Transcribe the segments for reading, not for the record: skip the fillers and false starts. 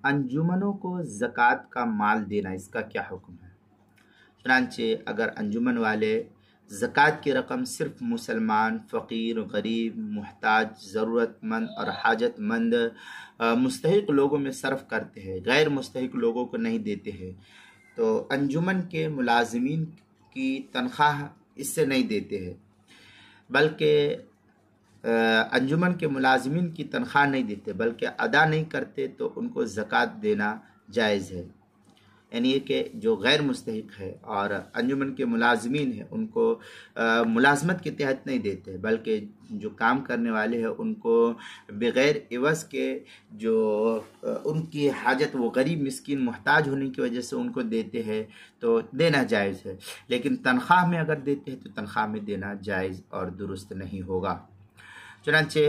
انجمنوں کو زکوٰۃ کا مال دینا اس کا کیا حکم ہے؟ چنانچہ اگر انجمن والے زکوٰۃ کی رقم صرف مسلمان، فقیر، غریب، محتاج، ضرورت مند اور حاجت مند مستحق لوگوں میں صرف کرتے ہیں، غیر مستحق لوگوں کو نہیں دیتے ہیں، تو انجمن کے ملازمین کی تنخواہ اس سے نہیں دیتے ہیں، بلکہ انجمن کے ملازمین کی تنخواہ نہیں دیتے بلکہ ادا نہیں کرتے تو ان کو زکوٰۃ دینا جائز ہے۔ یعنی یہ کہ جو غیر مستحق ہے اور انجمن کے ملازمین ہیں ان کو ملازمت کے تحت نہیں دیتے بلکہ جو کام کرنے والے ہیں ان کو بغیر عوض کے جو ان کی حاجت وہ غریب مسکین محتاج ہونے کی وجہ سے ان کو دیتے ہیں تو دینا جائز ہے، لیکن تنخواہ میں اگر دیتے ہیں تو تنخواہ میں دینا جائز اور درست نہیں ہوگا۔ چنانچہ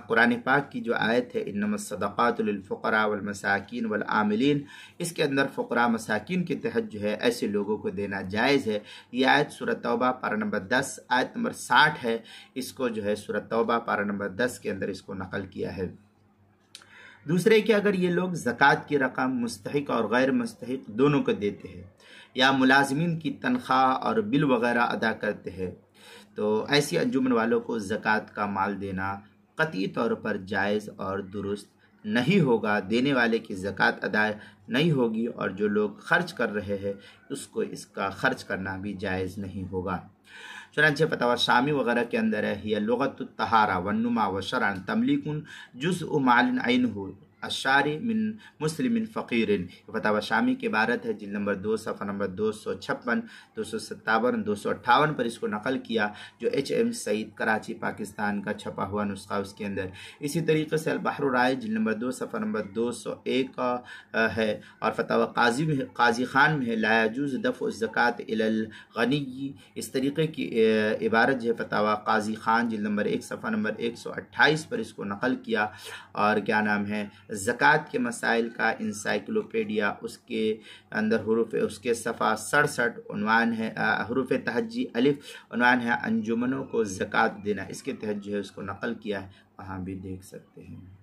قرآن پاک کی جو آیت ہے انما الصدقات للفقراء والمساکین والعاملین، اس کے اندر فقراء مساکین کے تحت جو ہے ایسے لوگوں کو دینا جائز ہے۔ یہ آیت سورہ توبہ پارہ نمبر 10 آیت نمبر 60 ہے، اس کو جو ہے سورہ توبہ پارہ نمبر 10 کے اندر اس کو نقل کیا ہے۔ دوسرے کہ اگر یہ لوگ زکوٰۃ کی رقم مستحق اور غیر مستحق دونوں کو دیتے ہیں یا ملازمین کی تنخواہ اور بل وغیرہ ادا کرتے ہیں تو ایسی انجمن والوں کو زکوٰۃ کا مال دینا قطعی طور پر جائز اور درست نہیں ہوگا، دینے والے کی زکوٰۃ ادا نہیں ہوگی اور جو لوگ خرچ کر رہے ہیں اس کو اس کا خرچ کرنا بھی جائز نہیں ہوگا۔ چنانچہ فتاوی شامی وغیرہ کے اندر ہے یہ لغت الطہارہ والنما وشرعا تملیک جزء مال عینہ الشاری من مسلم فقیر، فتاوی شامی کی عبارت ہے، جلد نمبر 2 صفحہ نمبر 256، 257، 258 پر اس کو نقل کیا، جو HM سعید کراچی پاکستان کا چھپا ہوا نسخہ اس کے اندر۔ اسی طریقے سے البحر الرائج جلد نمبر 2 صفحہ نمبر 201 ہے، اور فتاوی قاضی خان میں ہے لا يجوز دفع الزکوٰۃ الی الغنی، اس طریقے کی عبارت جو ہے فتاوی قاضی خان جلد نمبر 1 صفحہ نمبر 128 پر اس کو نقل کیا، اور کیا نام ہے زکوٰۃ کے مسائل کا انسائکلوپیڈیا، اس کے اندر حروف اس کے صفحہ 67 عنوان ہے حروف تہجی الف، عنوان ہے انجمنوں کو زکوٰۃ دینا، اس کے تحت جو ہے اس کو نقل کیا ہے، وہاں بھی دیکھ سکتے ہیں۔